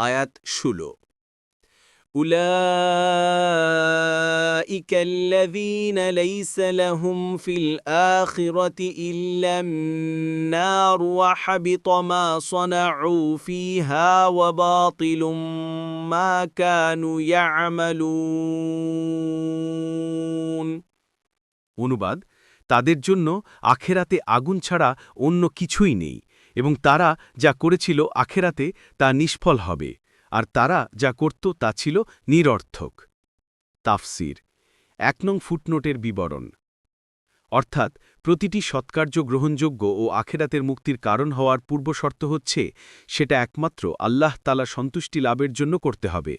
আয়াত 16 أولئك الذين ليس لهم في الآخرة إلا النار وحبط ما صنعوا فيها وباطل ما كانوا يعملون অনুবাদ তাদের জন্য আখেরাতে আগুন ছাড়া অন্য কিছুই নেই এবং তারা যা করেছিল আখেরাতে তা নিষ্ফল হবে আর তারা যা করত তা ছিল নিরর্থক তাফসির ১ নং ফুটনোটের বিবরণ অর্থাৎ প্রতিটি সৎকার্য গ্রহণযোগ্য ও আখেরাতের মুক্তির কারণ হওয়ার পূর্বশর্ত হচ্ছে সেটা একমাত্র আল্লাহ তাআলা সন্তুষ্টি লাভের জন্য করতে হবে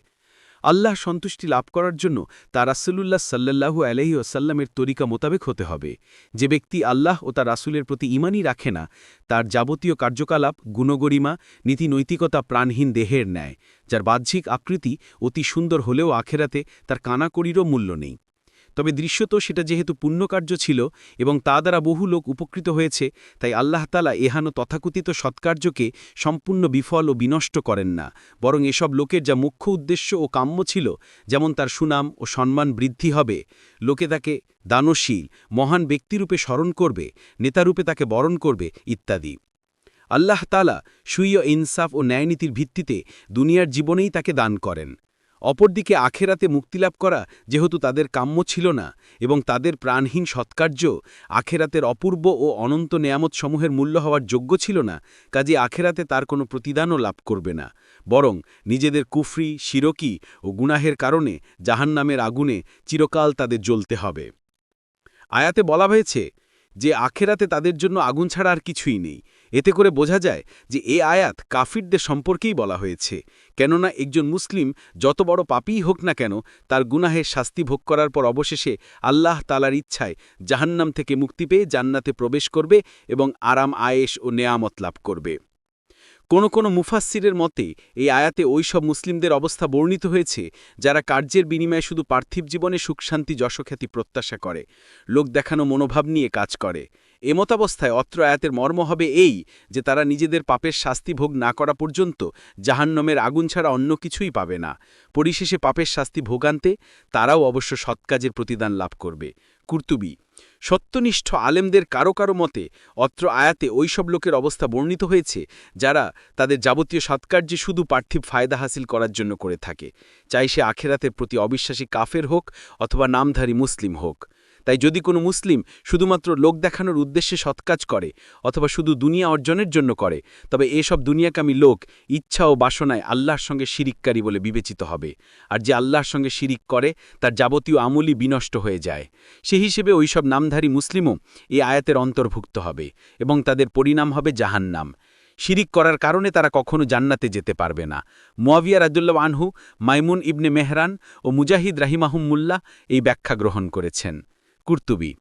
আল্লাহ সন্তুষ্টি লাভ করার জন্য তা রাসূলুল্লাহ সাল্লাল্লাহু আলাইহি ওয়াসাল্লামের তরিকা মোতাবেক হতে হবে যে ব্যক্তি আল্লাহ ও তার রাসূলের প্রতি ঈমানই রাখে না তার যাবতীয় কার্যকলাপ গুণগরিমা নীতি নৈতিকতা প্রাণহীন দেহের ন্যায় যার বাহ্যিক আকৃতি অতি সুন্দর হলেও আখেরাতে তার কানাকড়িরও মূল্য নেই তবে দৃশ্যত সেটা যেহেতু পুণ্যকার্য ছিল এবং তা দ্বারা বহু লোক উপকৃত হয়েছে তাই আল্লাহ তাআলা এহানো তথাকথিত সৎকার্যকে সম্পূর্ণ বিফল ও বিনষ্ট করেন না বরং এসব লোকের যা মুখ্য উদ্দেশ্য ও কাম্য ছিল যেমন তার সুনাম ও সম্মান বৃদ্ধি হবে লোকে তাকে দানশীল মহান ব্যক্তিরূপে স্মরণ করবে নেতারূপে তাকে বরণ করবে ইত্যাদি আল্লাহ তাআলা সুইয় ইনসাফ ও ন্যায়নীতির ভিত্তিতে দুনিয়ার জীবনেই তাকে দান করেন অপরদিকে আখেরাতে মুক্তিলাভ করা যেহেতু তাদের কাম্য ছিল না এবং তাদের প্রাণহীন সৎকার্য আখেরাতের অপূর্ব ও অনন্ত নেয়ামতসমূহের মূল্য হওয়ার যোগ্য ছিল না কাজে আখেরাতে তার কোনো প্রতিদানও লাভ করবে না বরং নিজেদের কুফরি শিরকি ও গুনাহের কারণে জাহান্নামের আগুনে চিরকাল তাদের জ্বলতে হবে আয়াতে বলা হয়েছে যে আখেরাতে তাদের জন্য আগুন ছাড়া আর কিছুই নেই এতে করে বোঝা যায় যে এ আয়াত কাফিরদের সম্পর্কেই বলা হয়েছে কেননা একজন মুসলিম যত বড় পাপীই হোক না কেন তার গুনাহের শাস্তি ভোগ করার পর অবশেষে আল্লাহ তাআলার ইচ্ছায় জাহান্নাম থেকে মুক্তি পেয়ে জান্নাতে প্রবেশ করবে এবং আরাম আয়েশ ও নেয়ামত লাভ করবে কোনো মুফাসসিরের মতে এই আয়াতে ওইসব মুসলিমদের অবস্থা বর্ণিত হয়েছে যারা কার্যের বিনিময়ে শুধু পার্থিব জীবনে সুখশান্তি যশখ্যাতি প্রত্যাশা করে লোক দেখানো মনোভাব নিয়ে কাজ করে এমতাবস্থায় অত্র আয়াতের মর্ম হবে এই যে তারা নিজেদের পাপের শাস্তি ভোগ না করা পর্যন্ত জাহান্নামের আগুন ছাড়া অন্য কিছুই পাবে না পরিশেষে পাপের শাস্তি ভোগান্তে তারাও অবশ্য সৎকাজের প্রতিদান লাভ করবে কুরতুবী সত্যনিষ্ঠ আলেমদের কারো কারো মতে অত্র আয়াতে ওইসব লোকের অবস্থা বর্ণিত হয়েছে যারা তাদের যাবতীয় সৎকার্যে শুধু পার্থিব ফায়দা হাসিল করার জন্য করে থাকে চাই সে আখেরাতের প্রতি অবিশ্বাসী কাফের হোক অথবা নামধারী মুসলিম হোক তাই যদি কোনো মুসলিম শুধুমাত্র লোক দেখানোর উদ্দেশ্যে সৎকাজ করে অথবা শুধু দুনিয়া অর্জনের জন্য করে তবে এসব দুনিয়াকামী লোক ইচ্ছা ও বাসনায় আল্লাহর সঙ্গে শিরিককারী বলে বিবেচিত হবে আর যে আল্লাহর সঙ্গে শিরিক করে তার যাবতীয় আমলই বিনষ্ট হয়ে যায় সেই হিসেবে ওইসব নামধারী মুসলিমও এই আয়াতের অন্তর্ভুক্ত হবে এবং তাদের পরিণাম হবে জাহান্নাম শিরিক করার কারণে তারা কখনো জান্নাতে যেতে পারবে না মুয়াবিয়া রাদিয়াল্লাহু আনহু মাইমুন ইবনে মেহরান ও মুজাহিদ রাহিমাহুমুল্লাহ এই ব্যাখ্যা গ্রহণ করেছেন কুরতুবী